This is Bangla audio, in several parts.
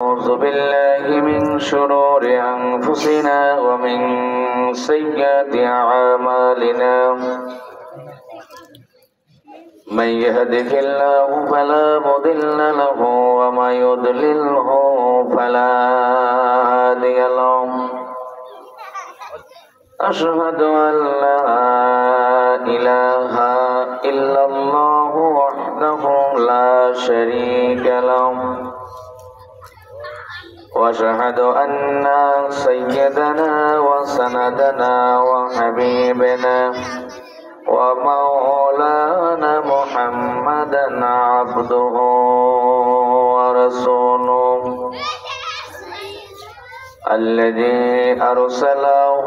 أعوذ بالله من شرور أنفسنا ومن سيئات أعمالنا من يهده الله فلا مضل له ومن يضلله فلا هادي له أشهد أن لا إله إلا الله وحده لا شريك له وأشهد أن سيدنا وسندنا وحبيبنا ومولانا محمدا عبده ورسوله الذي أرسله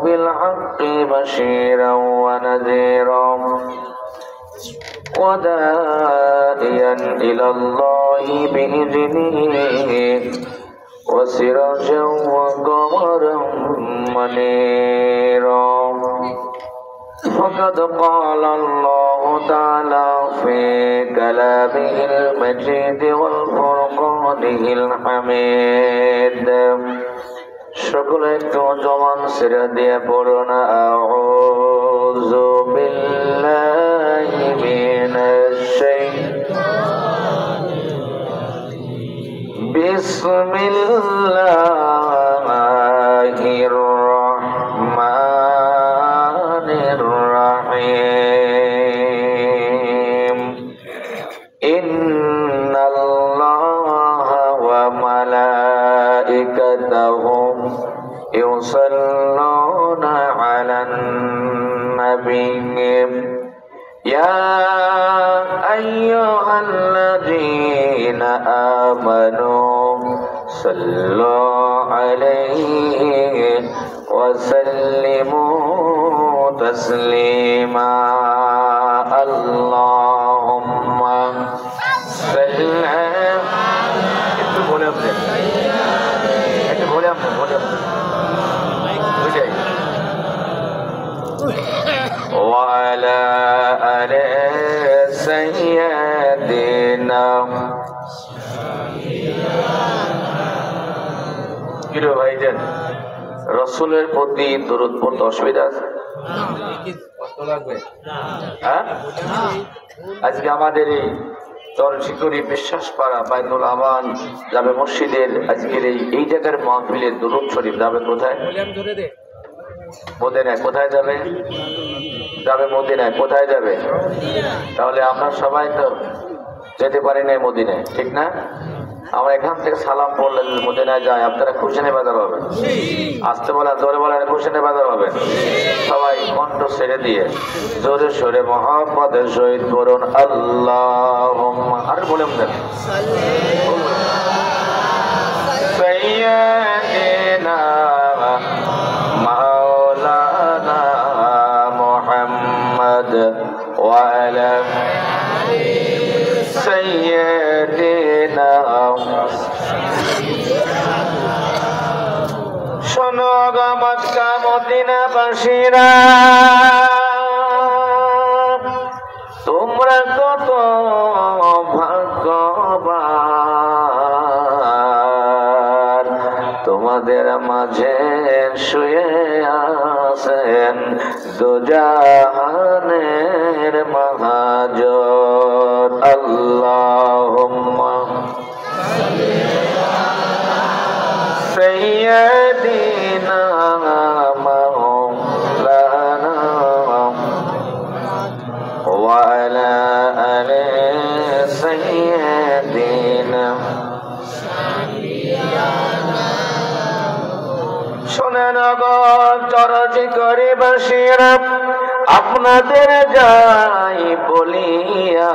بالحق بشيرا ونذيرا وداعيا إلى الله بإذنه وسراجا وقمرا منيرا فقد قال الله تعالى في كلامه المجيد والفرقانه الحميد সকল একটু জবান ছেড়ে দিয়ে পড়ুন আউযু বিল্লাহি মিনাশ শাইতানির বিসমিল্লাহির রহমানির রহিম ইন্নাল্লাহা ওয়া মালাইকাতাহু يصلون على النبي يا أيها الذين آمنوا صلوا عليه وسلموا تسليما اللهم صل وعلى آل سيدنا প্রিয় ভাইজান, রাসূলের প্রতি দরুদ পড়তে অসুবিধা আছে? আজকে আমাদের এই চরশিকরি বিশ্বাসপাড়া বাইতুল আমান জামে মসজিদের আজকের এই জায়গার মাহফিলের দরুদ শরীফ যাবে কোথায়? মদিনায়। কোথায় যাবে? যাবে মদিনায়। কোথায় যাবে? তাহলে আমরা সবাই তো যেতে পারি না মদিনায়, ঠিক না? আমরা এখান থেকে সালাম পড়লে মদিনায় যাই, আপনারা খুশি বাজার হবেন। আসতে বলা জোরে বলেন, খুশি বাজার হবেন। সবাই কণ্ঠ ছেড়ে দিয়ে জোরে সোরে মহব্বতের সহিত করুন আল্লাহুম্মা। আর বলেন দেন সাইয়্যিদিনা মাওলানা মুহাম্মদ ওয়া আলা সাইয়্যিদিনা। শোনো গো মক্কা মদিনাবাসীরা, তোমরা কত ভাগ্যবান, তোমাদের মাঝে শুয়ে আছেন দুজাহানের মহাজন। আল্লাহুম্মা সাইয়্যিদিনা মাওলানা ওয়া আলা আলি সাইয়্যিদিনা। শোনেন গো চরশিকরি বাসীরা, আপনাদের যাই বলিয়া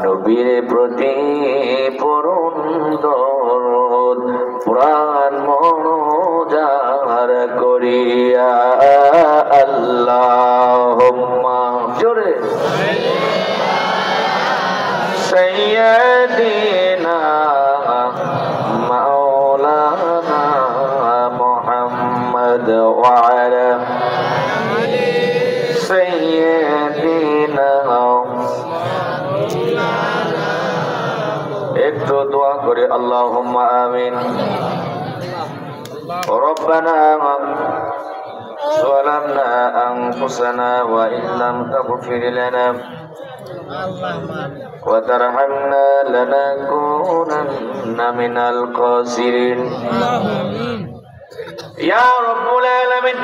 নবীর প্রতি পরম দরদ প্রাণ মনোজার করিয়া আল্লাহুম্মা জোরে সাইয়্যিদিনা মাওলানা মুহাম্মদ ওয়া আলা সাইয়্যিদিনা একটু দোয়া করে আল্লাহুম্মা আমিন। রব্বানা ظلمنا أنفسنا وإن لم تغفر لنا وترحمنا لنكونن من الخاسرين يا رب العالمين।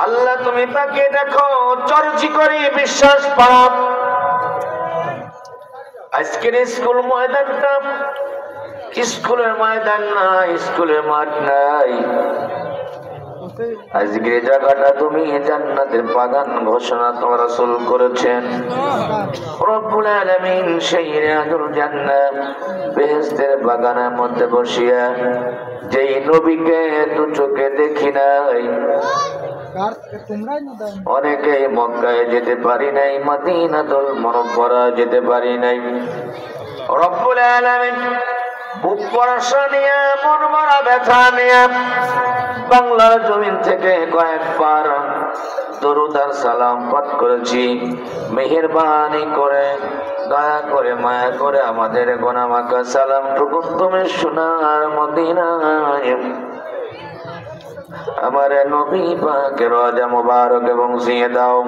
আল্লাহ তুমি তাকে দেখো, চর্চি করে বিশ্বাস পাও। আজকের স্কুল ময়দানটা স্কুলের ময়দান নাই, স্কুলের মাঠ নাই। আজকের জায়গাটা তুমি জান্নাতের বাগান ঘোষণা তোমার রাসূল করেছেন। রব্বুল আলামিন সেই রিয়াজুল জান্নাত বেহেশতের বাগানের মধ্যে বসিয়া যেই নবীকে দু চোখে দেখি নাই, অনেকেই মক্কায় যেতে পারি নাই, মদিনাতুল মুনাওয়ারা যেতে পারি নাই। রব্বুল আলামিন বুক পরশা নিয়ে, মন মরা ব্যথা নিয়ে বাংলার জমিন থেকে কয়েকবার দরুদ আর সালাম পাঠ করেছি। মেহেরবানি করে, দয়া করে, মায়া করে আমাদের গোনামাকা সালামটুকু তুমি সোনার মদিনায় আমার নবী পাকের রওজা মুবারক এবং পৌঁছিয়ে দাও।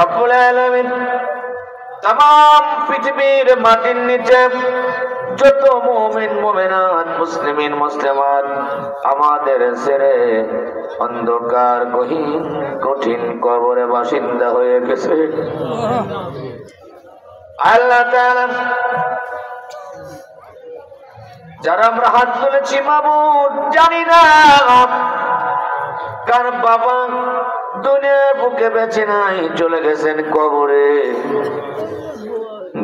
রব্বুল আলামিন तमाम পৃথিবীর মাটির নিচে যত মুমিন মুমিনাত, মুসলিমিন মুসলিমাত আমাদের ছেড়ে অন্ধকার গহীন কঠিন কবরে বাসিন্দা হয়ে গেছে, আল্লাহ তাআলা যারা আমরা হাত তুলেছি মাবুদ, জানি না কার বাবা দুনিয়ার বুকে বেঁচে নাই, চলে গেছেন কবরে।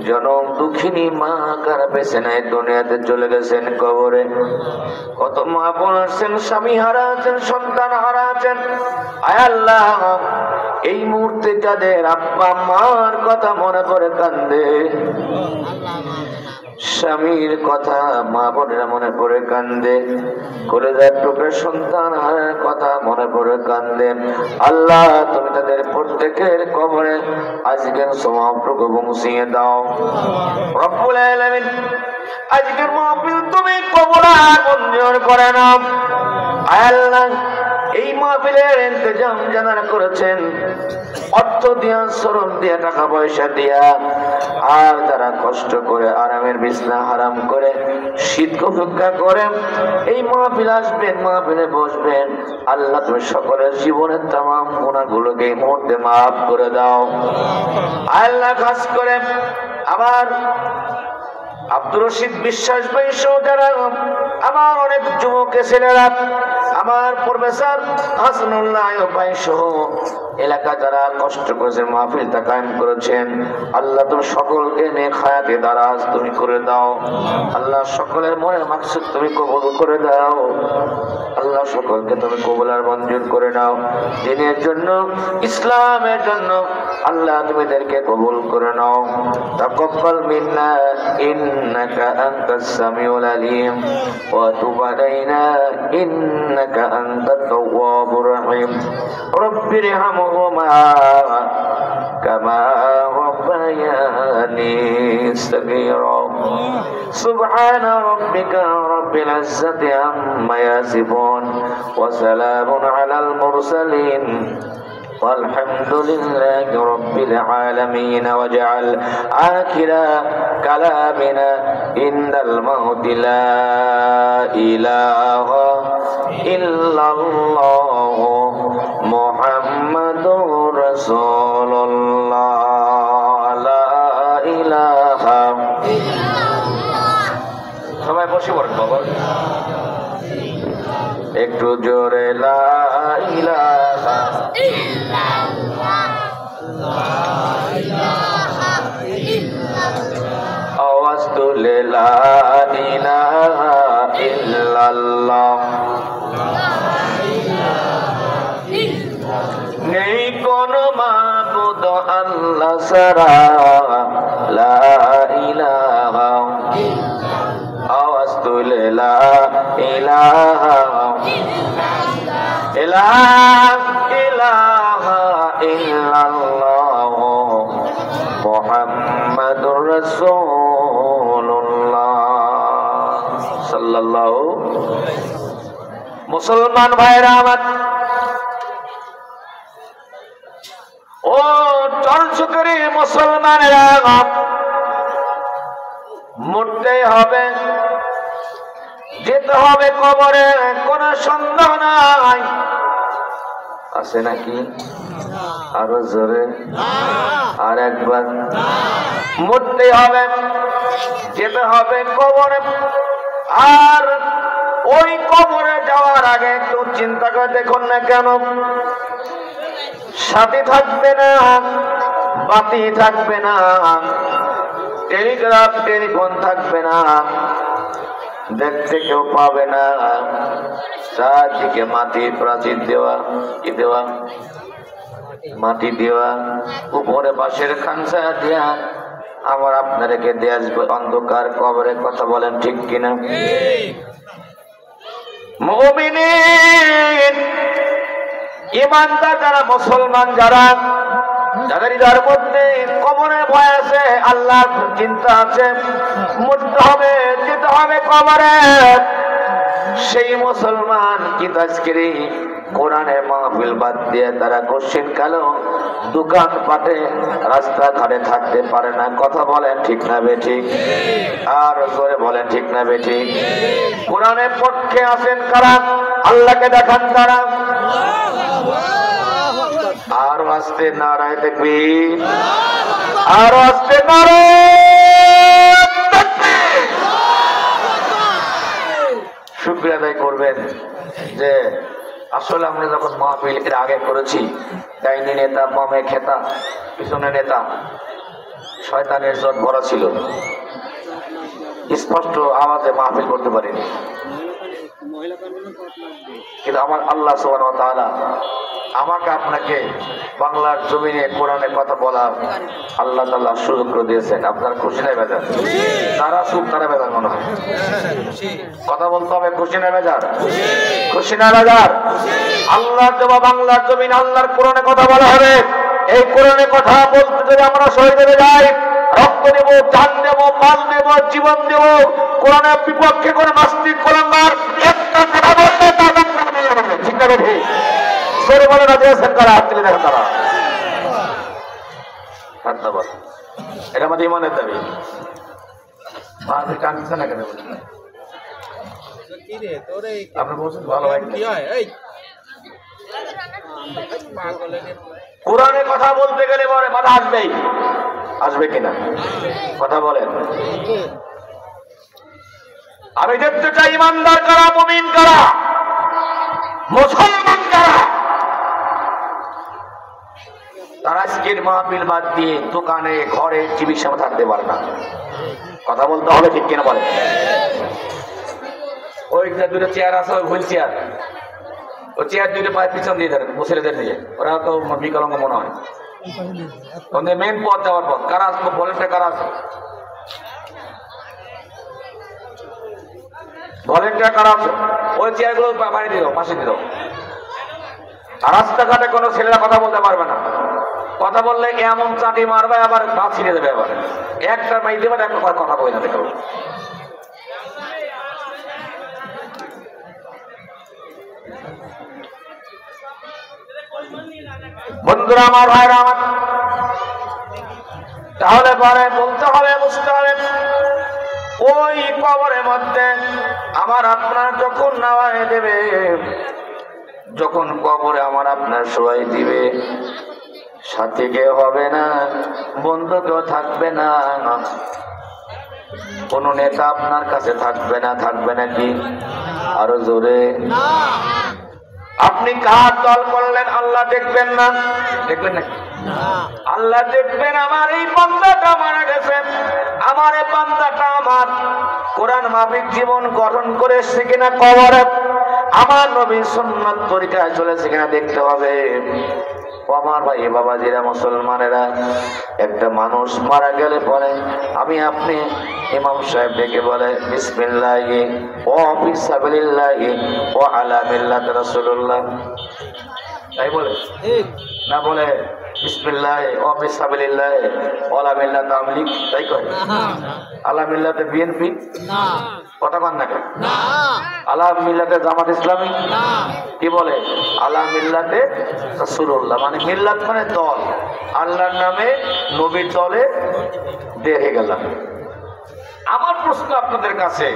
জনম দুঃখিনী মা কার বেঁচে নাই, দুনিয়াতে চলে গেছেন কবরে। কত মা বোন আছেন, স্বামী হারা আছেন, সন্তান হারা আছেন। আয় আল্লাহ, এই মুহূর্তে যাদের আব্বা মার কথা মনে করে কান্দে, স্বামীর কথা মা বোনেরা মনে পড়ে কান্দে, কলেজার টুকরে সন্তান হারার কথা মনে পড়ে কান্দে, আল্লাহ তুমি তাদের প্রত্যেকের কবরে আজকের সওয়াবটুকু পৌঁছিয়ে দাও। রব্বুল আলামিন আজকের মাহফিল তুমি কবুল আর মঞ্জুর করে নাও। আয় আল্লাহ, এই মাহফিলের ইন্তজাম যারা করেছেন, অর্থ দিয়া, শ্রম দিয়া, টাকা পয়সা দিয়া, আর যারা কষ্ট করে আরামের বিছনা হারাম করে শীত উপেক্ষা করে এই মাহফিল আসবেন, মাহফিলে বসবেন, আল্লাহ তুমি সকলের জীবনের তামাম গুনাহগুলোকে এই মুহূর্তে মাফ করে দাও। আল্লাহ খাস করে আমার আব্দুর রশিদ বিশ্বাস ভাই সহ যারা, আমার অনেক যুবক ছেলেরা, আমার প্রফেসর হাসানুল্লাহ ভাই সহ এলাকা যারা কষ্ট করেছেন, মাহফিলটা কায়েম করেছেন, আল্লাহ তুমি সকলকে নেক হায়াতে দারাজ তুমি করে দাও। আল্লাহ সকলের মনের মাকসুদ তুমি কবুল করে দাও। আল্লাহ সকলকে তুমি কবুল আর মঞ্জুর করে নাও। দিনের জন্য, ইসলামের জন্য আল্লাহ তুমি এদেরকে কবুল করে নাও। তাকাব্বাল মিন্না ইন্নাকা আনতাস সামিউল আলিম ওয়া তুব আলাইনা ইন্নাকা আনতাত তাওয়াবুর রহিম। রব্বিরহামহুমা কামা রব্বায়ানি সগীরা। সুবহানা রাব্বিকা রাব্বিল ইজ্জাতি আম্মা ইয়াসিফুন ওয়া সালামুন আলাল মুরসালিন والحمد لله رب العالمين واجعل آخر كلامنا عند الموت لا إله إلا الله محمد رسول الله لا إله সবাই বসে পড়েন বাবা, একটু জোরে লা ইলাহা আওয়াজ তুলে লা ইলাহা ইল্লাল্লাহ। নেই কোন মাবুদ আল্লাহ ছাড়া, লা ইলাহা আওয়াজ তুলে লা ইলাহা ইলাহা ইল্লাল্লাহ মুহাম্মাদুর রাসূল সাল্লাল্লাহু। মুসলমান ভাইরা আমার, ও চরচুকরি মুসলমানেরা, মরতে হবে, যেতে হবে কবরে, কোন সন্দেহ নাই। আছে নাকি? আরো জোরে, আর একবার। মরতে হবে, যেতে হবে কবরে। আর ওই কবরে যাওয়ার আগে একটু চিন্তা করে দেখুন না, কেন সাথী থাকবে না, বাতি থাকবে না, টেলিগ্রাফ টেলিফোন থাকবে না, দেখতে কেউ পাবে না, চারদিকে মাটি প্রাচীর দেওয়া, কি দেওয়া, মাটি দেওয়া, উপরে বাঁশের খানসা দেওয়া, আমার আপনাদেরকে দিয়ে আসবে অন্ধকার কবরে। কথা বলেন ঠিক কিনা? মুমিনিন, ইমানদার যারা, মুসলমান যারা, যাদের হৃদয়ের মধ্যে কবরের ভয় আছে, আল্লাহর চিন্তা আছে, মরতে হবে, যেতে হবে কবরে, সেই মুসলমান কিন্তু আজকের কোরআনের মাহফিল বাদ দিয়ে তারা কোশ্চিন কালো দোকান পাটে রাস্তাঘাটে থাকতে পারে না। কথা বলেন ঠিক না বেঠিক? আর জোরে বলেন ঠিক না বেঠিক? কোরআনের পক্ষে আছেন কারা? আল্লাহকে দেখান তারা। আরো আসতে নারায় দেখবি, আরো আসতে নারায়। শুকরিয়া আদায় করবেন যে আসলে আমরা যখন মাহফিল এর আগে করেছি, ডাইনি নেতা, বামে খেতা, পিছনে নেতা, শয়তানের জট ভরা ছিল, স্পষ্ট আওয়াজে মাহফিল করতে পারিনি। কিন্তু আমার আল্লাহ সুবহানাহু ওয়া তাআলা আমাকে আপনাকে বাংলার জমিনে কোরআনে কথা বলার আল্লাহ তাআলা সুযোগ করে দিয়েছেন। আপনার খুশি না বেজার? তারা সুখ, তারা বেজার মনে হয়। কথা বলতে হবে, খুশি না বেজার? খুশি না বেজার? আল্লাহর দেওয়া বাংলার জমিনে আল্লাহর কোরআনে কথা বলা হবে। এই কোরআনে কথা বলতে যদি আমরা শহীদ হয়ে যাই, রক্ত দেব, জান দেব, মাল দেব, জীবন দেব, কোরআনের বিপক্ষে কোন নাস্তিক কোরআনদার একটা কথা বলতে ঠিক না বেঠিক? সরে বলে না দিয়েছেন তারা, হাত তুলে দেখেন তারা। ধন্যবাদ। এটা আমাদের ইমানের দাবি। কাঁদছে না কেন? আপনি বলছেন ভালো হয়। কোরআনের কথা বলতে গেলে পরে বাধা আসবেই, আসবে কিনা? কথা বলেন। আমি দেখতে চাই ইমানদার কারা, মুমিন কারা, মুসলমান কারা। তারা আজকের মাহফিল বাদ দিয়ে দোকানে, ঘরে, টিভির সামনে থাকতে পারে না। কথা বলতে হবে ঠিক কিনা বলে? ওই যে দুটো চেয়ার আছে, ওই হুইল চেয়ার, ওই চেয়ার দুটো পায়ের পিছন দিয়ে দেন, মুসলিদের দিয়ে। ওরা তো বিকলাঙ্গ মনে হয়। ওদের মেন পথ যাওয়ার পথ কারা আসবো বলেন? কারা আছে? ভলেন্টিয়ার কারা আছে? ওই চেয়ারগুলো বাড়ি দিল, পাশে দিল। আর রাস্তাঘাটে কোনো ছেলেরা কথা বলতে পারবে না। কথা বললে এমন চাটি মারবে, আবার দাঁত ছিঁড়ে দেবে। আবার একটা মাই দেবে, একটা কথা বলে না দেখো। বন্ধুরা আমার, ভাইরা আমার, তাহলে পরে বলতে হবে, বুঝতে হবে, ওই কবরের মধ্যে আমার আপনার যখন নামায় দেবে, যখন কবরে আমার আপনার শোয়াই দিবে, সাথে কেউ হবে না, বন্ধু কেউ থাকবে না, কোন নেতা আপনার কাছে থাকবে না। থাকবে নাকি? আরো জোরে। আপনি কার দল করলেন আল্লাহ দেখবেন না? দেখবেন নাকি? আল্লাহ দেখবেন আমার এই বান্দাটা মারা গেছে, আমার এই বান্দাটা আমার কোরআন মাফিক জীবন গঠন করে এসেছে কিনা, কবরে আমার নবীর সুন্নাত তরিকায় চলেছে কিনা দেখতে হবে। আমার ভাই বাবাজিরা, মুসলমানেরা, একটা মানুষ মারা গেলে পরে আমি আপনি ইমাম সাহেব ডেকে বলে বিসমিল্লাহি ওয়া ফিসাবিলিল্লাহি ওয়া আলা মিল্লাতি রাসূলুল্লাহ, তাই বলে না? বলে বিসমিল্লাহ ওয়া বিসাবিলিল্লাহ ওয়ালা মিল্লাত আমলিক, তাই কয়? আলা মিল্লাতে বিএনপি না, কথা কন না কেন? না। আলা মিল্লাতে জামাত ইসলামী না, কি বলে? আলা মিল্লাতে রাসূলুল্লাহ, মানে মিল্লাত মানে দল, আল্লাহর নামে নবীর দলে বের হয়ে গেলাম। আমার প্রশ্ন আপনাদের কাছে,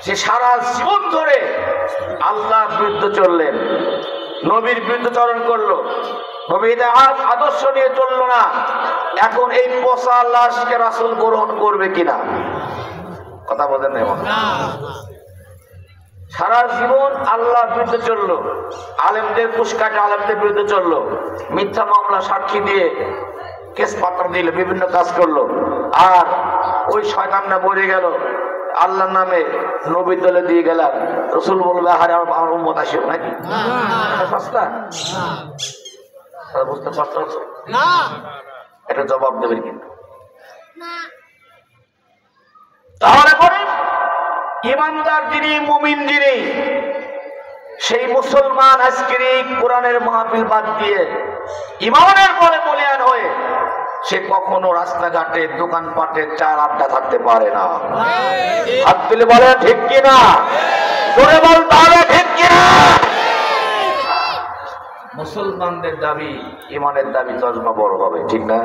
যে সারা জীবন ধরে আল্লাহর বিরুদ্ধে চললেন, নবীর বিরুদ্ধে চরণ করলো, নবীর আদর্শ নিয়ে চললো না, এখন এই পচা লাশকে রাসূল গ্রহণ করবে কিনা? কথা বলেন না। সারা জীবন আল্লাহর বিরুদ্ধে চললো, আলেমদের পুষ্কাটে আলেমদের বিরুদ্ধে চললো, মিথ্যা মামলা সাক্ষী দিয়ে কেস পাত্র দিল, বিভিন্ন কাজ করলো, আর ওই শয়তানটা মরে গেল, আল্লাহর নামে নবীর দলে দিয়ে গেলাম, রাসূল বলবে আরে আমার উম্মত আসিও নাকি? সস্তা বুঝতে পারছো না? এটা জবাব দেবেন কিন্তু। তাহলে পরে ইমানদার যিনি, মুমিন যিনি, সেই মুসলমান আজকের এই কোরআনের মাহফিল বাদ দিয়ে ইমানের পরে বলিয়ান হয়ে সে কখনো রাস্তাঘাটে দোকানপাটে চার আড্ডা থাকতে পারে না। হাত তুলে বলে ঠিক কিনা? জোরে বল তাহলে ঠিক কিনা? মুসলমানদের দাবি, ইমানের দাবি তজমা বড় হবে, ঠিক না?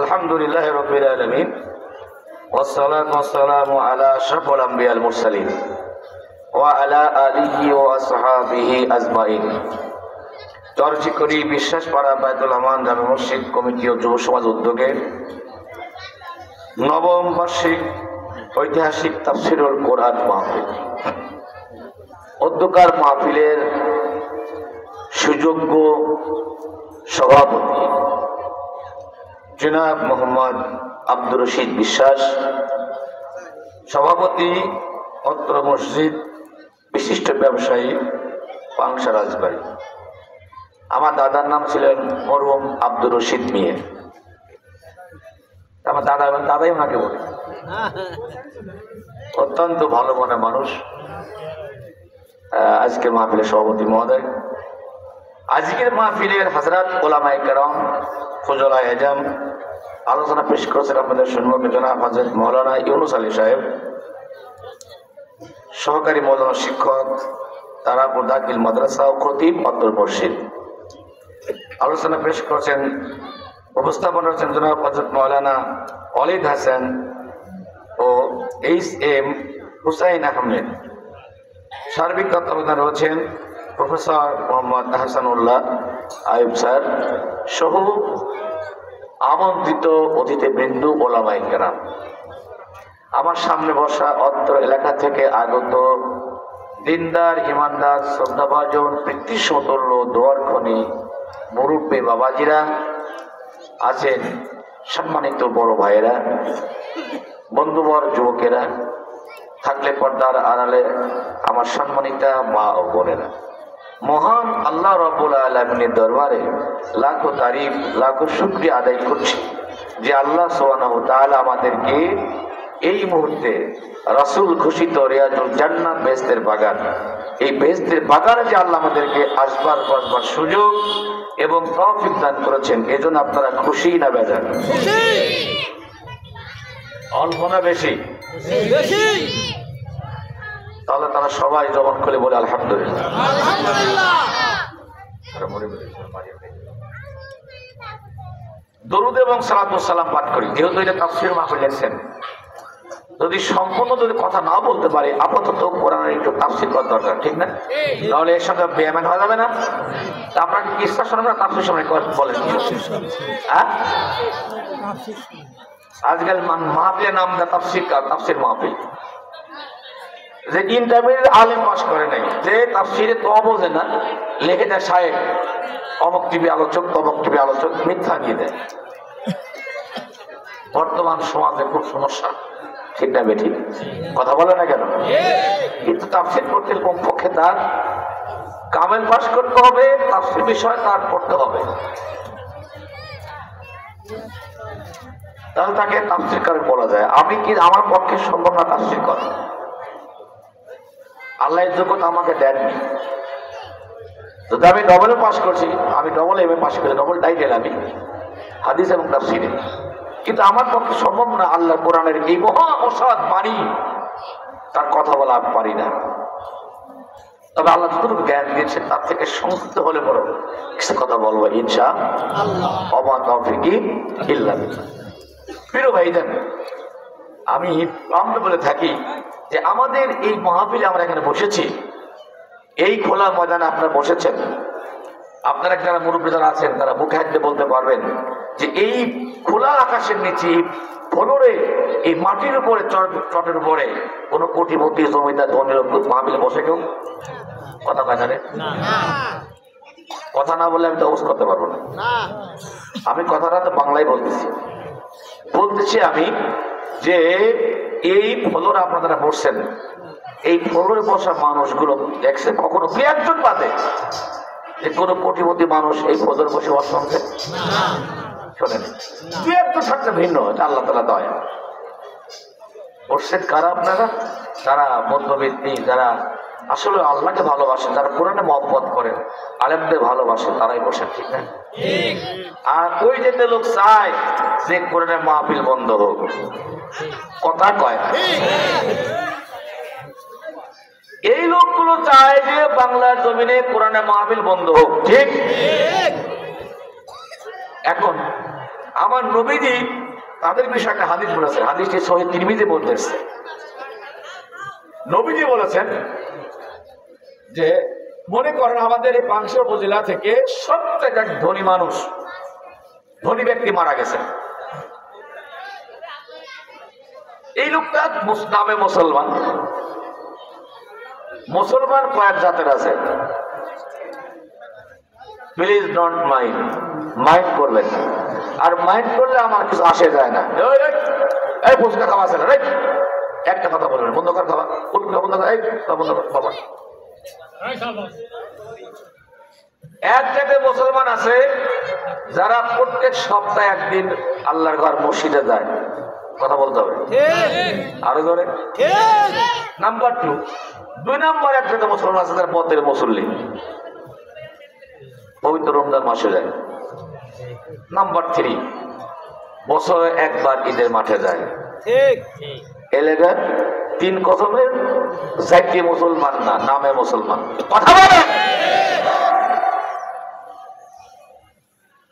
আলহামদুলিল্লাহ রাব্বিল আলামিন, والصلاة والسلام على أشرف الأنبياء المرسلين وعلى آله وأصحابه أجمعين। চরচি করি বিশ্বাস পাড়া বায়তুল আমান জামে মসজিদ কমিটি ও যুব সমাজ উদ্যোগে নবম বার্ষিক ঐতিহাসিক তাফসীরুল কোরআন মাহফিল, অধ্যকার মাহফিলের সুযোগ্য সভাপতি জনাব মোহাম্মদ আব্দুর রশিদ বিশ্বাস, সভাপতি অত্র মসজিদ বিশিষ্ট ব্যবসায়ী পাংশা রাজবাড়ী। আমার দাদার নাম ছিলেন মরহুম আব্দুর রশিদ মিয়া, আমার দাদাই ওনাকে বলে। অত্যন্ত ভালো মনের মানুষ। আজকের মাহফিলের সভাপতি মহোদয়, আজকের মাহফিলের হযরত উলামায়ে কেরাম, ফুজলায়ে আজম আলোচনা পেশ করেছেন আপনাদের সম্মুখে জনাব হযরত মাওলানা ইউনুস আলী সাহেব, সহকারী মৌলানা শিক্ষক তারাপুর দাখিল মাদ্রাসা ও খতিব অত্র মসজিদ। আলোচনা পেশ করেছেন, উপস্থাপনা করেছেন জনাব হযরত মাওলানা ওয়ালিদ হাসান ও এইচ.এম. হুসাইন আহমেদ। সার্বিক তত্ত্বাবধানে রয়েছেন প্রফেসর মোহাম্মদ আহসানুল্লাহ আইয়ুব স্যার সহ আমন্ত্রিত অতিথিবৃন্দ, ওলামায়ে কেরাম। আমার সামনে বসা অত্র এলাকা থেকে আগত দিনদার, ইমানদার, শ্রদ্ধাভাজন, পিতৃসমতুল্য, দোয়ার খনি মুরব্বী বাবাজিরা আছেন, সম্মানিত বড় ভাইয়েরা, বন্ধুবর যুবকেরা, থাকলে পর্দার আড়ালে আমার সম্মানিতা মা ও বোনেরা, মহান আল্লাহ রাব্বুল আলামিনের দরবারে লাখো তারিফ, লাখো শুকরিয়া আদায় করছি যে আল্লাহ সুবহানাহু ওয়া তাআলা আমাদেরকে এই মুহূর্তে রাসূল ঘোষিত রিয়াজুল জান্নাত বেহেশতের বাগান, এই বেহেশতের বাগানে যে আল্লাহ আমাদেরকে আসবার বসবার সুযোগ এবং তৌফিক দান করেছেন, এজন্য আপনারা খুশি না বেজার? অল্প না বেশি? তাহলে তারা সবাই জবান খুলে বলে আলহামদুলিল্লাহ। দরুদ এবং সালাতুস সালাম পাঠ করি, যেহেতু এটা তাফসীর মাহফিল লেখছেন। যদি সম্পূর্ণ যদি কথা না বলতে পারে, আপাতত কোরআনের একটু তাফসীর করার দরকার, ঠিক না? তাহলে এর সঙ্গে বেঈমান হয়ে যাবে না? তা আপনাকে কিসা শোনাবেন না তাফসীর শোনাবেন? বলেন। হ্যাঁ, আজকাল মাহফিলের নাম দেয় তাফসীর মাহফিল। যে ইন্টারমিডিয়েট আলেম পাস করে নাই, যে তাফসীরে তো বোঝে না, লিখে দেয় সাহেব অমুক টিভি আলোচক, তমুক টিভি আলোচক, মিথ্যা নিয়ে দেয়। বর্তমান সমাজে খুব সমস্যা, ঠিক না বেঠিক? কথা বলে না কেন? কিন্তু তাফসীর করতে কমপক্ষে তার কামেল পাস করতে হবে, তাফসীর বিষয় তার পড়তে হবে, তাহলে তাকে তাফসীরকার বলা যায়। আমি কি, আমার পক্ষে সম্ভব না তাফসীর করা। আল্লাহ যোগ্যতা আমাকে দেননি, যদি আমি ডবলে পাস করছি, আমি ডবল এম এ পাস করছি, ডবল টাইটেল আমি হাদিস এবং তাফসীরে, কিন্তু আমার পক্ষে সম্ভব না আল্লাহ কোরআনের এই মহা অসাধ বাণী তার কথা বলা আমি পারি না। তবে আল্লাহ যতটুকু জ্ঞান দিয়েছে তার থেকে সংক্ষিপ্ত হলে বড় কিছু কথা বলবো ইনশাআল্লাহ। ওয়া তাওফিকি ইল্লা বিল্লাহ। প্রিয় ভাইজান, আমি আমরা বলে থাকি যে আমাদের এই মাহফিলে আমরা এখানে বসেছি, এই খোলা ময়দানে আপনারা বসেছেন, আপনারা যারা মুরব্বী যারা আছেন তারা মুখে হাতে বলতে পারবেন যে এই খোলা আকাশের নিচে ফ্লোরে এই মাটির উপরে চটের উপরে কোনো কোটিপতি জমিদার ধনীর মাহফিলে বসে কেউ কথা কয় না রে? কথা না বললে আমি তো অবস্থা করতে পারবো না। আমি কথাটা তো বাংলায় বলতেছি আমি যে এই ফ্লোরে আপনারা বসছেন, এই ফ্লোরে বসা মানুষগুলো দেখছে কখনো দু একজন বাদে যে কোনো কোটিপতি মানুষ এই ফ্লোরে বসে অসংখ্যে শোনেন, দু একজন থাকতে ভিন্ন, আল্লাহ তাআলা দয়া। বসছেন কারা আপনারা? যারা মধ্যবিত্তি, যারা আসলে আল্লাহকে ভালোবাসেন, যারা কোরআনে মহব্বত করেন, আলেমদের ভালোবাসেন, তারাই বসেন, ঠিক না? আর ওই যেতে লোক চায় যে কোরআনের মাহফিল বন্ধ হোক, কথা কয় না। এই লোকগুলো চায় যে বাংলার জমিনে কোরআনের মাহফিল বন্ধ হোক, ঠিক? এখন আমার নবীজি তাদের বিষয়ে একটা হাদিস বলেছেন, হাদিসটি সহিহ তিরমিজি বলতেছে। নবীজি বলেছেন যে মনে করেন আমাদের এই পাংশা উপজেলা থেকে সবথেকে এক ধনী মানুষ, ধনী ব্যক্তি মারা গেছে। এই লোকটা নামে মুসলমান। মুসলমান কয়েক জাতের আছে, প্লিজ ডোন্ট মাইন্ড করবেন না। আর মাইন্ড করলে আমার কিছু আসে যায় না। এই ফুচকা খাওয়া আছে না, একটা কথা বলবেন, বন্ধ কর খাওয়া, বন্ধ কর, এই বন্ধ কর বাবা। এক জায়গায় মুসলমান আছে যারা প্রত্যেক সপ্তাহে একদিন আল্লাহর ঘর মসজিদে যায়, কথা বলতে হবে আরো ধরে। নাম্বার 2, 2 নম্বর এক জায়গায় মুসলমান আছে যারা পথের মুসল্লি, পবিত্র রমজান মাসে যায়। নাম্বার 3, বছরে একবার ঈদের মাঠে যায়। এলাকা 3 কসমের জাতীয় মুসলমান না, নামে মুসলমান, কথা বলে।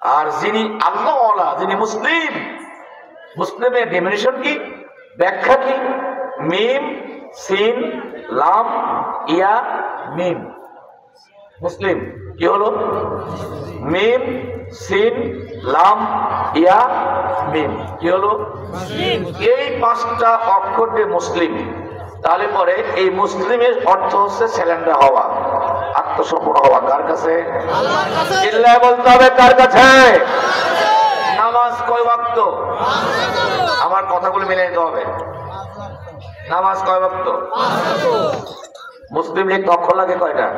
আর যিনি আল্লাহওয়ালা, যিনি মুসলিম, মুসলিমের ডেফিনিশন কি, ব্যাখ্যা কি? মিম সিন লাম ইয়া মিম। মুসলিম কি হলো? মিম সিন লাম ইয়া মিম কি হলো? এই 5টা অক্ষর দিয়ে মুসলিম। তাহলে পরে এই মুসলিমের অর্থ হচ্ছে সিলিন্ডার হওয়া, আত্মসমর্পণ হওয়া। কার কাছে? চিল্লায় বলতে হবে কার কাছে? নামাজ কয় ওয়াক্ত? আমার কথাগুলো মিলে নিতে হবে। নামাজ কয় ওয়াক্ত? মুসলিম লীগ অক্ষর লাগে কয়টা?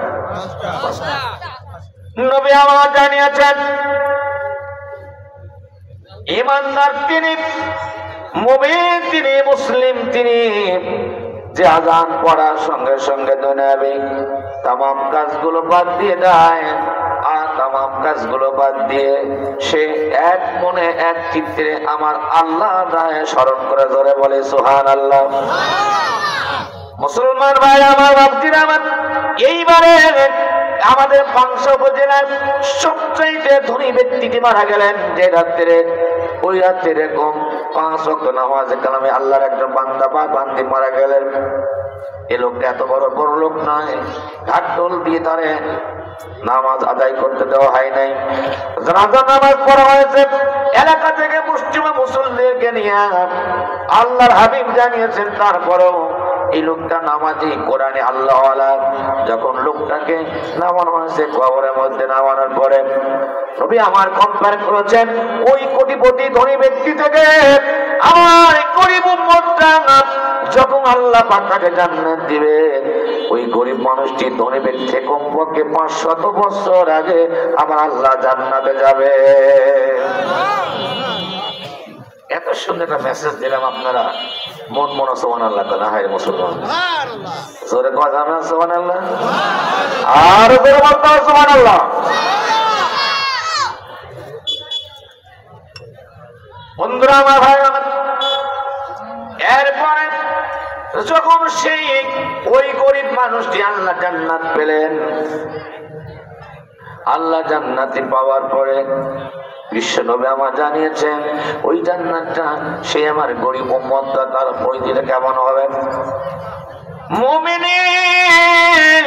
নবী আমার জানিয়েছেন ঈমানদার তিনি, মুমিন তিনি, মুসলিম তিনি, যে আযান পড়ার সঙ্গে সঙ্গে দুনিয়াবি তামাম কাজগুলো বাদ দিয়ে দেয়, আর তামাম কাজগুলো বাদ দিয়ে সে এক মনে এক চিত্তে আমার আল্লাহর রাহে স্মরণ করে ধরে বলে সুবহানাল্লাহ। মুসলমান ভাই আমার, বাপজিরা আমার, এইবারে আমাদের পাংশা উপজেলার সবচাইতে ধনী ব্যক্তিটি মারা গেলেন যে রাত্রে, ওই রাত্রে এরকম 5 ওয়াক্ত নামাজে কালামে আল্লাহর একজন বান্দা বা বান্দি মারা গেলেন। এ লোকটা এত বড় লোক নয়, ঢাকঢোল দিয়ে তারে নামাজ আদায় করতে দেওয়া হয় নাই। জানাজা নামাজ পড়া হয়েছে এলাকা থেকে মুসলিম মুসল্লিদেরকে নিয়ে। আল্লাহর হাবিব জানিয়েছেন তারপরেও এই লোকটা নামাজি, কোরআনে আল্লাহওয়ালা। যখন লোকটাকে নামানো হয়েছে কবরের মধ্যে নামানোর পরে নবী আমার কম্পেয়ার করেছেন ওই কোটিপতি ধনী ব্যক্তি থেকে আমার গরিব উম্মতটা যখন আল্লাহ পাক তাকে জান্নাত দিবে, ওই গরিব মানুষটি ধনী ব্যক্তি কমপক্ষে 500 বছর আগে আমার আল্লাহ জান্নাতে যাবে। এত সুন্দর একটা মেসেজ দিলাম, আপনারা মন মনে সুবহানাল্লাহ না হয় মুসলমান জোরে কথা না সুবহানাল্লাহ, আর জোরে বলতে সুবহানাল্লাহ। বন্ধুরা আমার, ভাই আমার, এরপরে যখন সেই ওই গরিব মানুষটি আল্লাহ জান্নাত পেলেন, আল্লাহ জান্নাতি পাওয়ার পরে বিশ্বনবী আমার জানিয়েছেন ওই জান্নাতটা সে আমার গরিব উম্মতটা তার পরিধিটা কেমন হবে। মুমিনের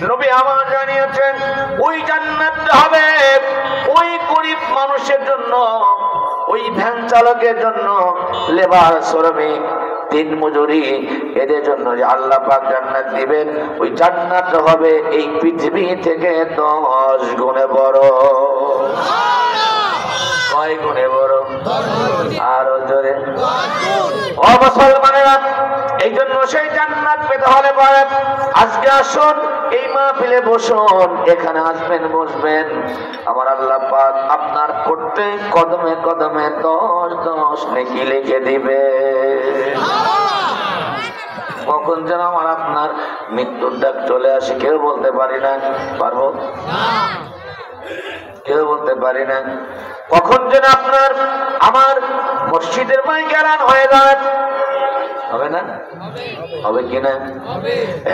নবী আমার জানিয়েছেন ওই জান্নাতটা হবে ওই গরিব মানুষের জন্য, ওই ভ্যান চালকের জন্য, লেবার শ্রমিক, দিন মজুরি, এদের জন্য যে আল্লাহ পাক জান্নাত দিবেন, ওই জান্নাত হবে এই পৃথিবী থেকে 10 গুণে বড়। কয় গুণে বড়? আরো জোরে। ও মুসলমানেরা, এই জন্য সেই জান্নাত পেতে হলে পরে আজকে আসুন এই মাহফিলে বসুন, এখানে আসবেন বসবেন, আমার আল্লাহ পাক আপনার প্রত্যেক কদমে কদমে 10 নেকি লিখে দিবে। কখন যেন আমার আপনার মৃত্যুর ডাক চলে আসে কেউ বলতে পারি না, পারবো? কেউ বলতে পারি না। কখন যেন আপনার আমার মসজিদের মাইক এলান হয়ে যায়, হবে না? হবে কিনা?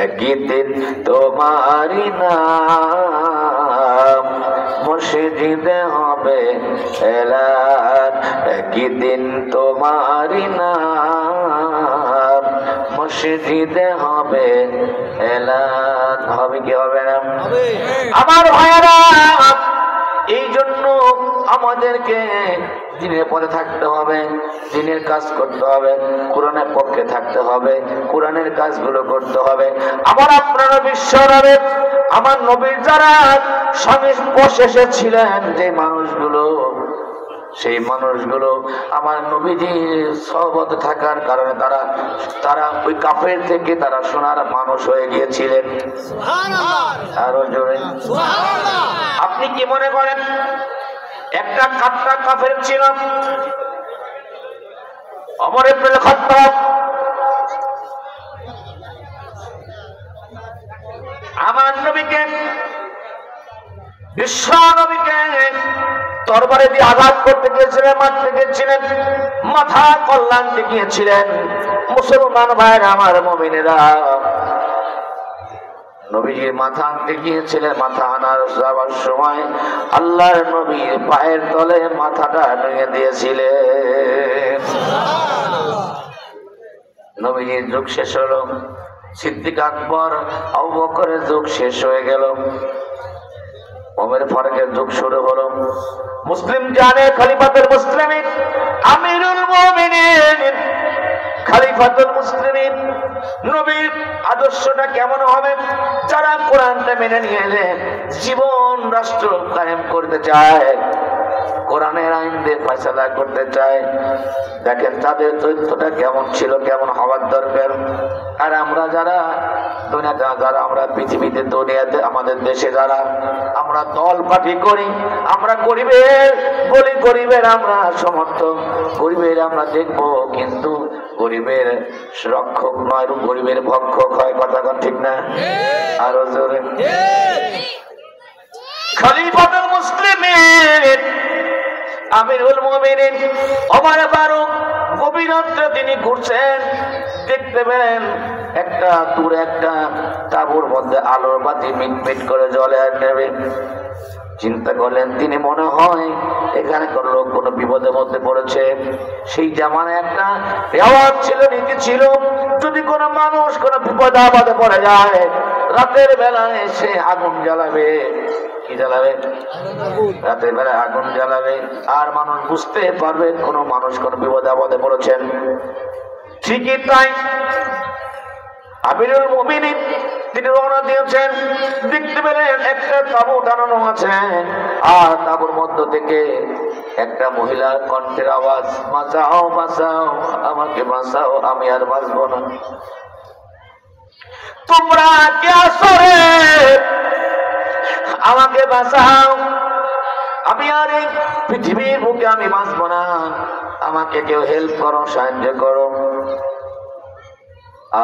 একদিন তোমারই নাম মসজিদে হবে এলান, একদিন তোমারই নাম মসজিদে হবে এলান। হবে কি হবে না? আমার ভাইয়েরা, এই জন্য আমাদেরকে দিনের পথে থাকতে হবে, দিনের কাজ করতে হবে, কোরআনের পক্ষে থাকতে হবে, কোরআনের কাজগুলো করতে হবে। আমার আপনারা বিশ্বনবী, আমার নবীর যারা সংস্পর্শে ছিলেন যে মানুষগুলো, সেই মানুষগুলো আমার নবীজির সহবতে থাকার কারণে তারা ওই কাফের থেকে তারা সোনার মানুষ হয়ে গিয়েছিলেন। আরো জোরে। আপনি কি মনে করেন একটা কাট্টা কাফের ছিল ওমর ইবনে খাত্তাব, আমার নবীকে, বিশ্ব নবীকে তরবারে দিয়ে আঘাত করতে গিয়েছিলেন, মারতে গিয়েছিলেন, মাথা কল্যাণতে গিয়েছিলেন। মুসলমান ভাইরা আমার, মুমিনেরা, নবীজির মাথা আনতে গিয়েছিলেন, মাথা আনার যাওয়ার সময় আল্লাহর নবীর পায়ের তলে মাথাটা নুয়ে দিয়েছিলেন। নবীজির যুগ শেষ হলো, সিদ্দিক আকবর আবু বকরের যুগ শেষ হয়ে গেল, ওমর ফারুকের যুগ শুরু হলো। মুসলিম জানে খলিফাতুল মুসলিমিন, আমিরুল মুমিনিন, খলিফাতুল মুসলিমিন, নবীর আদর্শটা কেমন হবে? যারা কোরআনটা মেনে নিয়ে জীবন রাষ্ট্র কায়েম করতে চায়, কোরআনের আইন দিয়ে ফয়সালা করতে চায়, দেখেন তাদের চরিত্রটা কেমন ছিল, কেমন হওয়ার দরকার। আর আমরা যারা দুনিয়াতে, যারা আমরা পৃথিবীতে, দুনিয়াতে, আমাদের দেশে যারা আমরা দল পার্টি করি, আমরা গরিবের বলি, গরিবের আমরা সমর্থক, গরিবের আমরা দেখবো, কিন্তু গরিবের রক্ষক নয়, গরিবের ভক্ষক হয়। কথা কোন ঠিক না? আরো জোরে। খলিফাতুল মুসলিমিন, আমিরুল মুমিনিন ওমর ফারুক গভীর রাত্রে তিনি ঘুরছেন, দেখতে পেলেন একটা দূরে একটা তাঁবুর মধ্যে আলোর বাতি মিটমিট করে জ্বলে আর নেবে। চিন্তা করলেন তিনি, মনে হয় এখানে কোন লোক কোনো বিপদের মধ্যে পড়েছে। সেই জামানায় একটা রেওয়াজ ছিল, নীতি ছিল, যদি কোনো মানুষ কোনো বিপদ আপদে পড়ে যায় রাতের বেলায় এসে আগুন জ্বালাবে। কি জ্বালাবে? রাতের বেলায় আগুন জ্বালাবে, আর মানুষ বুঝতে পারবে কোনো মানুষ কোনো বিপদ আপদে পড়েছেন। ঠিকই তাই, আমিরুল মুমিনিন তিনি রওনা দিয়েছেন, দেখতে পেলেন একটা তাঁবু টানানো আছে, আর তাঁবুর মধ্য থেকে একটা মহিলার কণ্ঠের আওয়াজ, বাঁচাও বাঁচাও, আমাকে বাঁচাও, আমি আর বাঁচবো না, তোমরা কে আসো রে, আমাকে বাঁচাও। আমি আর এই পৃথিবীর বুকে আমি বাঁচবো না, আমাকে কেউ হেল্প করো, সাহায্য করো।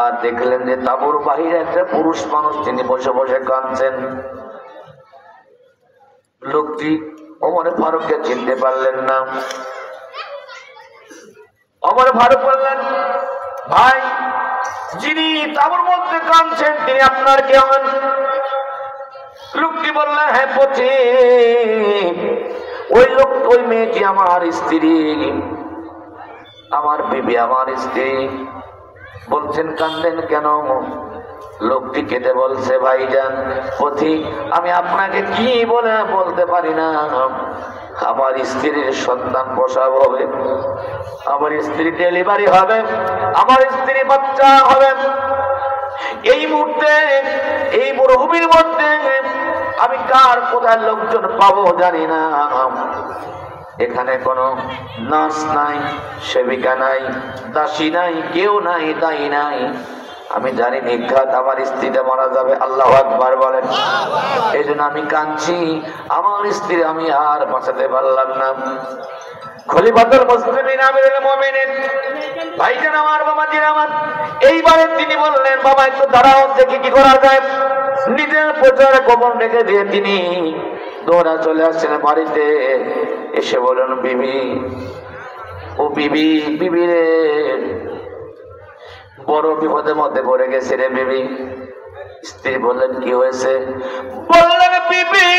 আর দেখলেন যে তাঁবুর বাহিরে একটা পুরুষ মানুষ, তিনি বসে বসে কাঁদছেন। লোকটি ওমর ফারুককে চিনতে পারলেন না। ওমর ফারুক বললেন, ভাই, যিনি তাঁবুর মধ্যে কাঁদছেন তিনি আপনার কে হন? লোকটি বললেন, হ্যাঁ পথিক, ওই মেয়েটি আমার স্ত্রী, আমার বিবি, আমার স্ত্রী। বলছেন কাঁদেন কেন? লোকটি কেঁদে বলছে, ভাইজান পথিক, আমি আপনাকে কি বলতে পারি না, আমার স্ত্রীর সন্তান প্রসব হবে, আমার স্ত্রী ডেলিভারি হবে, আমার স্ত্রী বাচ্চা হবে। এই মুহূর্তে এই মরুভূমির মধ্যে আমি কার কোথায় লোকজন পাবো জানি না। এখানে কোনো নার্স নাই, সেবিকা নাই, দাসী নাই, কেউ নাই, দায়ী নাই। আমি জানি নিঘাত আমার স্ত্রীটা মারা যাবে। আল্লাহু আকবার বলেন। এই জন্য আমি কাঁদছি, আমার স্ত্রী আমি আর বাঁচাতে পারলাম না। খলিফাতুল মুসলিমিন আমিরুল মুমিনিন ভাইজান আমার, বাবাজি আমার, এইবারে তিনি বললেন, বাবা একটু দাঁড়াও, দেখি কি করা যায়। নিজের প্রচার গোপন রেখে দিয়ে তিনি দৌড়া চলে আসছেন বাড়িতে। এসে বলেন, বিবি, ও বিবি, বিবি রে, বড় বিপদের মধ্যে পড়ে গেছে রে বিবি। স্ত্রী বললেন, কি হয়েছে? বললেন, বিবি,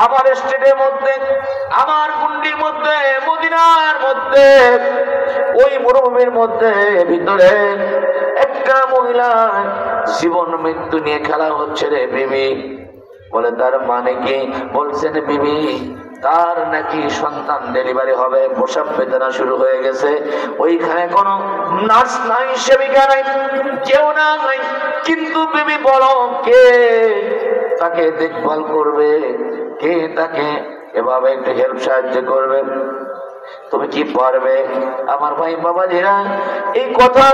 আমার স্টেটের মধ্যে, আমার গুন্ডির মধ্যে, মদিনার মধ্যে, ওই মরুভূমির মধ্যে ভিতরে একটা মহিলা জীবন মৃত্যু নিয়ে খেলা হচ্ছে রে বিবি। বলে, তার মানে কি? বলছেন, বিবি, তার নাকি সন্তান ডেলিভারি হবে, প্রসব বেদনা শুরু হয়ে গেছে। ওইখানে কোনো নার্স নাই, সেবিকা নাই, কেউ নাই। কিন্তু বিবি বলো, কে তাকে দেখভাল করবে, কে তাকে এভাবে একটু হেল্প সাহায্য করবে? তুমি কি পারবে? আমার ভাই বাবাজিরা, এই কথা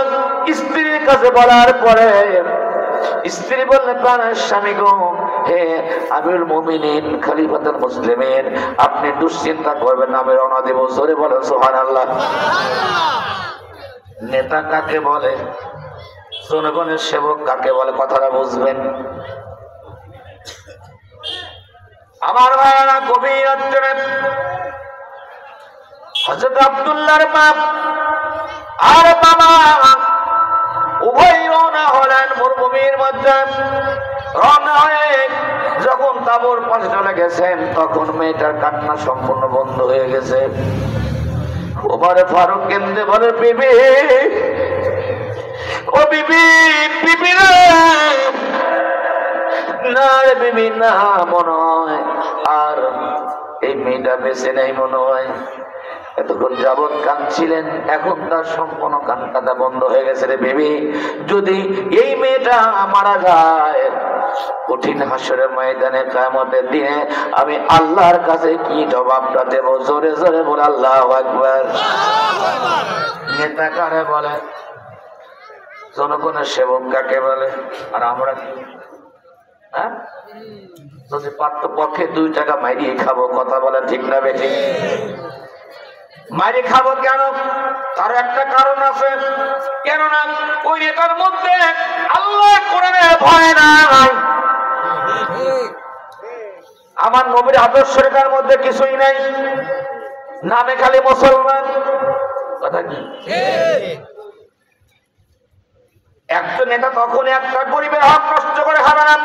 স্ত্রীর কাছে বলার পরে স্ত্রী বললেন, প্রাণের স্বামী গো, হে আমিরুল মুমিনিন, খলিফাতুল মুসলিমিন, আপনি দুশ্চিন্তা করবেন না, আমি রওনা দেব। জোরে বলেন সুবহানাল্লাহ। নেতা কাকে বলে, জনগণের সেবক কাকে বলে, কথাটা বুঝবেন। আমার ভাইরা, গভীর রাত্রে হযরত আব্দুল্লাহর বাপ আর বাবা উভয় রওনা হলেন মরুভূমির মধ্যে। রওনা হয়ে যখন তাঁবুর পাশে চলে গেছেন, তখন মেয়েটার কান্না সম্পূর্ণ বন্ধ হয়ে গেছে। ওমর ফারুক কেঁদে বলে, বিবি, ও বিবি, বিবি রে, না রে বিবি, না, মনে হয় আর এই মেয়েটা বেঁচে নেই মনে হয়। এতক্ষণ যাবৎ কাঁদছিলেন, এখন তার সম্পূর্ণ কান কাঁদা বন্ধ হয়ে গেছে রে বিবি। যদি এই মেয়েটা মারা যায়, কঠিন হাসরের ময়দানে, কিয়ামতের দিনে আমি আল্লাহর কাছে কি জবাবটা দেব? জোরে জোরে বলে আল্লাহু আকবার। নেতা কারে বলে, জনগণের সেবক কাকে বলে? আর আমরা কি, হ্যাঁ, যদি পারত পক্ষে 2 টাকা মাইরিয়ে খাবো। কথা বলে ঠিক না বেঠিক? মাইরে খাবো কেন? তার একটা কারণ আছে। কেননা ওই নেতার মধ্যে আল্লাহ কোরআনের ভয় নাই, আমার নবীর আদর্শের তার মধ্যে কিছুই নাই, নামে খালি মুসলমান। কথা কি? একটা নেতা তখন একটা গরিবের হক নষ্ট করে খাবে না,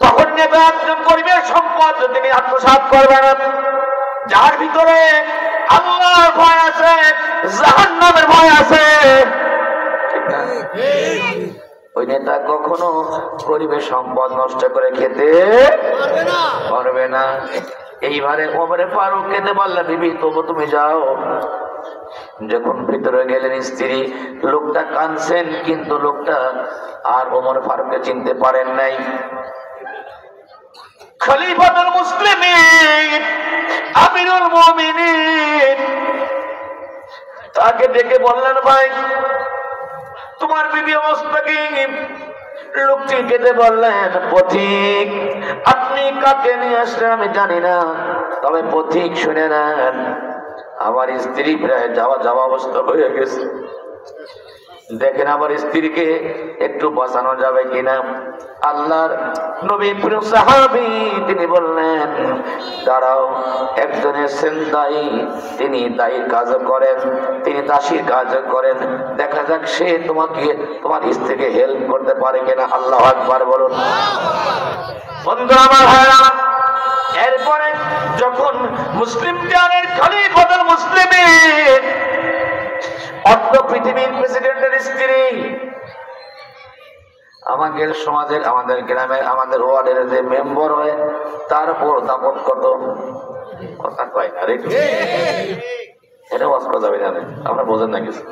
তখন নেতা একজন গরিবের সম্পদ তিনি আত্মসাৎ করবে না, যার ভিতরে আল্লাহর ভয় আছে, জাহান্নামের ভয় আছে। ওই নেতা কখনো গরিবের সম্পদ নষ্ট করে খেতে পারবে না। এইবারে ওমরে ফারুক কেঁদে বললেন, বিবি, তবু তুমি যাও। যখন ভিতরে গেলেন স্ত্রী, লোকটা কাঁদছেন, কিন্তু লোকটা আর ওমর ফারুককে চিনতে পারেন নাই। খলিফাতুল মুসলিমিন আমিরুল মুমিনিন তাকে ডেকে বললেন, ভাই, তোমার বিবি অবস্থা কি? লোকটি কেটে বললেন, পথিক আপনি কাকে নিয়ে আসলেন আমি জানি না, তবে পথিক শুনে নেন, আমার স্ত্রী প্রায় যাওয়া অবস্থা হয়ে গেছে, দেখেন আমার স্ত্রীকে একটু বাঁচানো যাবে কিনা। আল্লাহর নবী প্রিয় সাহাবী তিনি বললেন, দাঁড়াও, একজনের সেন্দাই, তিনি দায়ীর কাজ করেন, তিনি দাসীর কাজ করেন, দেখা যাক সে তোমার স্ত্রীকে হেল্প করতে পারে কিনা। আল্লাহু আকবার বলুন। বন্ধুরা আমার ভাইরা, এরপরে যখন মুসলিম জানের খলিফাতুল মুসলিমিন অর্ধ পৃথিবীর প্রেসিডেন্টের স্ত্রী, আমাদের সমাজের, আমাদের গ্রামের, আমাদের ওয়ার্ডের যে মেম্বার হয় তার উপর দাপট কত, কথা কয় না রে, এটা ওয়াজ করা যাবে জানে, আমরা বোঝেন না কিছু।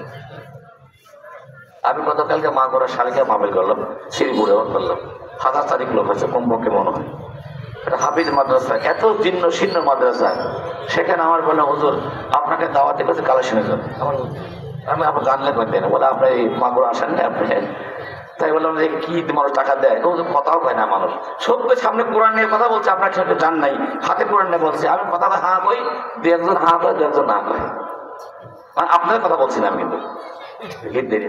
আমি গতকালকে মা করার শালিকে মাহফিল করলাম, শ্রীপুরে করলাম, 1000 লোক হয়েছে কমপক্ষে মনে হয়। এটা হাফিজ মাদ্রাসা, এত জীর্ণ শীর্ণ মাদ্রাসা, সেখানে আমার বললাম, হুজুর আপনাকে দাওয়াতে করছে কালেকশনের জন্য। আমি আপনার জানলে করতেন না, বলে আপনি এই মাগুর আসেন না আপনি, তাই বললাম যে কি মানুষ টাকা দেয়, কথাও কয় না মানুষ, সত্য সামনে কোরআন নিয়ে কথা বলছে, আপনার সাথে জান নাই, হাতে কোরআন নিয়ে বলছে, আমি কথা হাঁ কই, দু একজন হাঁ কয়, দু একজন না কয়, মানে আপনাদের কথা বলছিলাম কিন্তু হিট দেরি।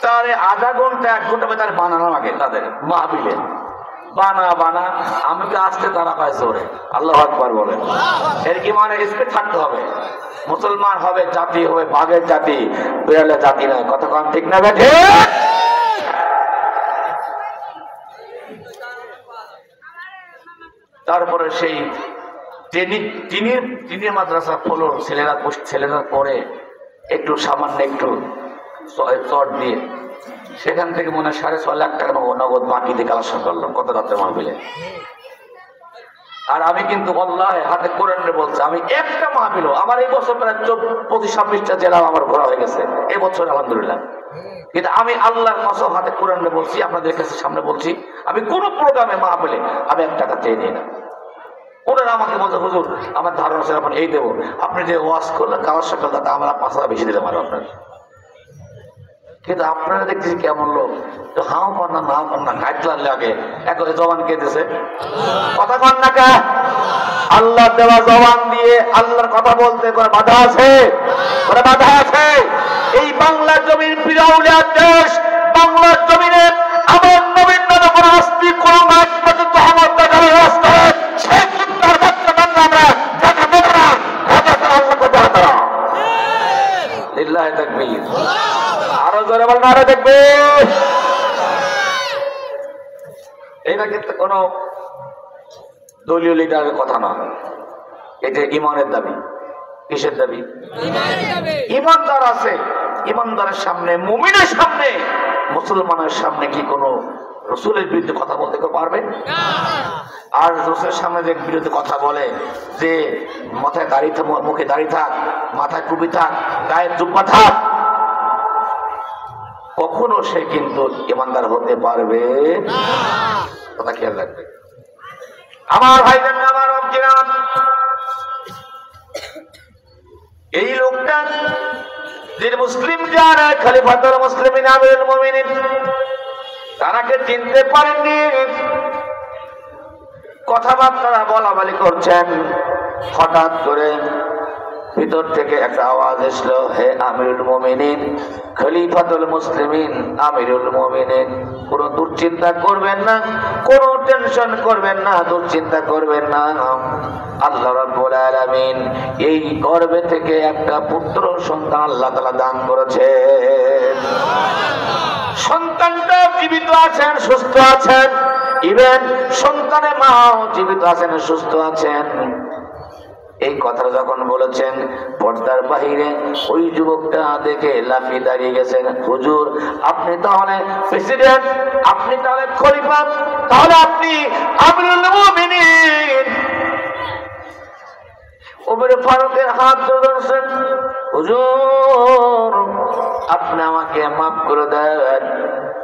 তাহলে আধা ঘন্টা 1 ঘন্টা তার বানানো লাগে, তাদের মাহফিলে বানা আমাকে আসতে তারা পাইছে ওরে। আল্লাহু আকবার বলেন। এর কি মানে স্পিড থাকতে হবে, মুসলমান হবে জাতি হবে বাঘের জাতি, বিড়ালের জাতি নয়, কথা কম ঠিক না বেঠে। তারপরে সেই টিনের মাদ্রাসা ফলোর ছেলেরা পরে একটু সামান্য একটু চট দিয়ে সেখান থেকে মনে হয় 6.5 লাখ টাকা নগদ বাকি দিয়ে কালেকশন করলাম কত রাত্রে মাহফিলে। আর আমি কিন্তু আল্লাহ হাতে কোরআন বলছে, আমি একটা মাহফিল, আমার এই বছর প্রায় 25-26টা জেলা আমার ঘোরা হয়ে গেছে এই বছর আলহামদুলিল্লাহ, কিন্তু আমি আল্লাহর কসম হাতে কোরআন বলছি, আপনাদের কাছে সামনে বলছি, আমি কোন প্রোগ্রামে মাহফিলে আমি 1 টাকা চেয়ে নিই না। ওনারা আমাকে বলছে, হুজুর আমার ধারণা আছে আপনি এই দেবো, আপনি যে ওয়াজ করলেন কালেকশন করলেন, তা আমরা 5 টাকা বেশি দিলাম আর আপনার। কিন্তু আপনারা দেখতেছি কেমন লোক, হাও পান না নাও পান না, গাইডলাইন লাগে, এক জবান কে দিছে, কথা কন না কা, আল্লাহ দেওয়া জবান দিয়ে আল্লাহর কথা বলতে করে বাধা আছে, করে বাধা আছে। এই বাংলার জমির বিরাউলিয়া দেশ, বাংলার জমিনে আমার নবীন নামে কোনো আস্তিক কোনো মাছ পর্যন্ত আমার দেখার রাস্তা সে কুত্তার বাচ্চা বাংলা আমরা দেখা দেব না, আল্লাহ কথা তারা লিল্লাহি তাকবীর, আরো জোরে বলেন আরো দেখবে। এটা কিন্তু কোন দলীয় লিডারের কথা না, এটা ইমানের দাবি। কিসের দাবি? ইমানদার আছে, ইমানদারের সামনে, মুমিনের সামনে, মুসলমানের সামনে কি কোনো রসুলের বিরুদ্ধে কথা বলতে কেউ পারবে? আর রসুলের সামনে যে বিরুদ্ধে কথা বলে যে মাথায় দাড়ি থাক, মুখে দাড়ি থাক, মাথায় টুপি থাক, গায়ে জুব্বা থাক, কখনো সে কিন্তু ইমানদার হতে পারবে না, কথা খেয়াল রাখবে। আমার ভাইজান, আমার অবজিরাম, এই লোকটা যে মুসলিম যারা খলিফাতুল মুসলিমিন আমিরুল মুমিনিন, তারাকে চিনতে পারেননি, কথাবার্তা বলাবলি করছেন। হঠাৎ করে ভিতর থেকে একটা আওয়াজ এসলো, হে আমিরুল মুমিনিন, খলিফাতুল মুসলিমিন আমিরুল মুমিনিন, কোনো দুশ্চিন্তা করবেন না, কোনো টেনশন করবেন না, দুশ্চিন্তা করবেন না, আল্লাহ রাব্বুল আলামিন এই গর্ভে থেকে একটা পুত্র সন্তান আল্লাহ তাআলা দান করেছেন। সন্তানটা জীবিত আছেন, সুস্থ আছেন, ইভেন সন্তানের মাও জীবিত আছেন, সুস্থ আছেন। এই কথা যখন বলেছেন, পর্দার বাহিরে ওই যুবকটা দেখে লাফিয়ে দাঁড়িয়ে গেছেন, হুজুর আপনি তাহলে প্রেসিডেন্ট, আপনি তাহলে খলিফা, তাহলে আপনি আমিরুল মুমিনিন। ওমর ফারুকের হাত ধরেছেন, হুজুর আপনি আমাকে মাফ করে দেন,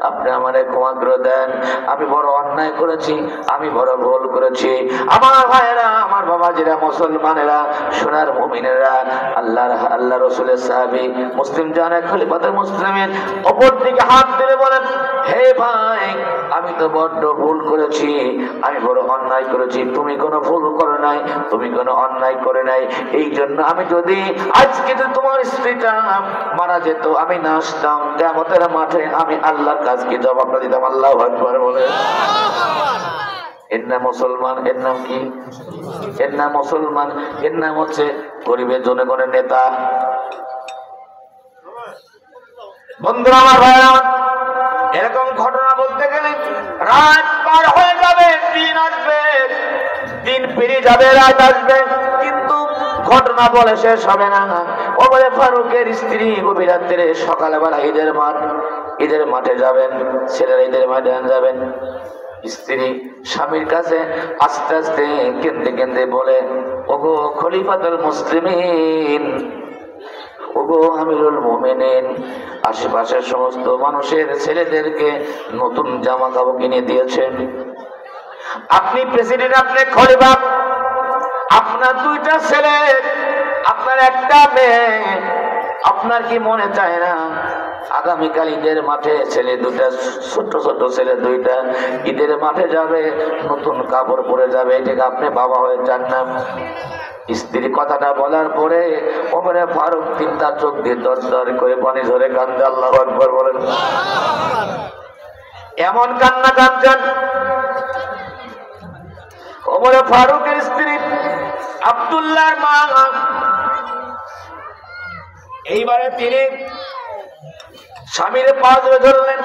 আপনি আমারে ক্ষমা করে দেন, আমি বড় অন্যায় করেছি, আমি বড় ভুল করেছি। আমার ভাইয়েরা, আমার বাবাজিরা, মুসলমানেরা, সোনার মুমিনেরা, আল্লাহ রসুলের সাহাবী মুসলিম জানে খলিফাতুল মুসলিমিন অপর দিকে হাত দিলে বলেন, হে ভাই, আমি তো বড্ড ভুল করেছি, আমি বড় অন্যায় করেছি। তুমি কোনো ভুল করো নাই, তুমি কোনো অন্যায় করে নাই। এই জন্য আমি যদি আজকে যদি তোমার স্ত্রীটা মারা যেত, আমি না আসতাম, কিয়ামতের মাঠে আমি আল্লাহর কাছে জবাব দিতাম। আল্লাহু আকবার বলে। এর নাম মুসলমান, এর নাম কি? এর নাম মুসলমান, এর নাম হচ্ছে গরিবের জনগণের নেতা। বন্ধুরা আমার, ভাইরা, এরকম ঘটনা বলতে গেলে রাত পার হয়ে যাবে, দিন আসবে, দিন পেরিয়ে যাবে, রাত আসবে, কিন্তু ঘটনা বলে শেষ হবে না। ওমরে ফারুকের স্ত্রী গভীর রাত্রে সকালবেলা ঈদের মাঠে যাবেন, ছেলেরা ঈদের মাঠে যাবেন। স্ত্রী স্বামীর কাছে আস্তে আস্তে কেঁদে কেঁদে বলে, ওগো খলিফাতুল মুসলিমিন, ওগো আমিরুল মুমিনিন, আশেপাশের সমস্ত মানুষের ছেলেদেরকে নতুন জামা কাপড় কিনে দিয়েছেন, আপনি প্রেসিডেন্ট, আপনি খলিফা, আপনার দুইটা ছেলে, আপনার একটা মেয়ে, আপনার কি মনে চায় না আগামীকাল ঈদের মাঠে ছেলে দুটা, ছোট ছোট ছেলে দুইটা ঈদের মাঠে যাবে, নতুন কাপড় পরে যাবে, এটাকে আপনি বাবা হয়ে চান না? স্ত্রী কথাটা বলার পরে ওমরে ফারুক তিনটা চোখ দিয়ে দর দর করে পানি ঝরে কান্দে। আল্লাহু আকবার বলেন। এমন কান্না কাঁদছেন ওমরে ফারুকের স্ত্রী আব্দুল্লাহর মা। এইবারে তিনি স্বামীর পা ধরলেন,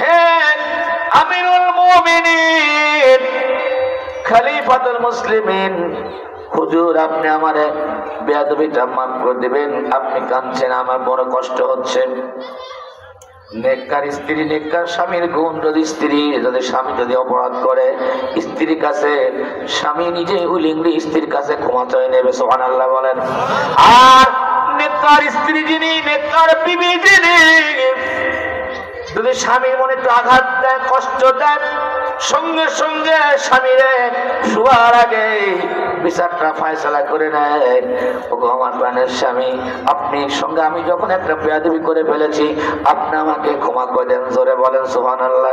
হে আমিরুল মুমিনিন, খলিফাতুল মুসলিমিন, হুজুর, আপনি আমারে বেয়াদবিটা মাফ করে দিবেন, আপনি কাঁদছেন, আমার বড় কষ্ট হচ্ছে। নেককার স্ত্রী, নেককার স্বামীর গুণ, যদি স্বামী যদি অপরাধ করে, স্ত্রীর কাছে স্বামী নিজে উইলিংলি স্ত্রীর কাছে ক্ষমা চেয়ে নেবে। সুবহানাল্লাহ বলেন। আর নেককার স্ত্রী যিনি, নেককার বিবি যিনি, যদি স্বামীর মনে একটু আঘাত দেয়, কষ্ট দেয়, সঙ্গে সঙ্গে স্বামীরে শোয়ার আগে বিচারটা ফায়সালা করে নেয়। ওগো আমার প্রাণের স্বামী, আপনি সঙ্গে আমি যখন একটা বেয়াদবি করে ফেলেছি, আপনি আমাকে ক্ষমা করে দেন। জোরে বলেন সুবহানাল্লাহ।